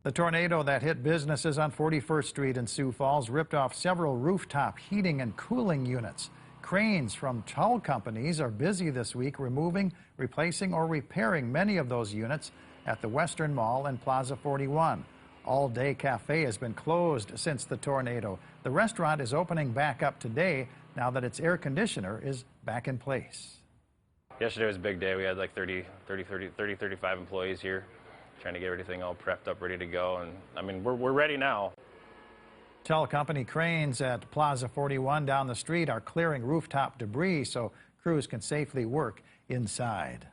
The tornado that hit businesses on 41st Street in Sioux Falls ripped off several rooftop heating and cooling units. Cranes from Tull Companies are busy this week removing, replacing, or repairing many of those units at the Western Mall and Plaza 41. All Day Cafe has been closed since the tornado. The restaurant is opening back up today now that its air conditioner is back in place. Yesterday was a big day. We had like 35 employees here trying to get everything all prepped up, ready to go. And I mean, we're ready now. Tull Company cranes at Plaza 41 down the street are clearing rooftop debris so crews can safely work inside.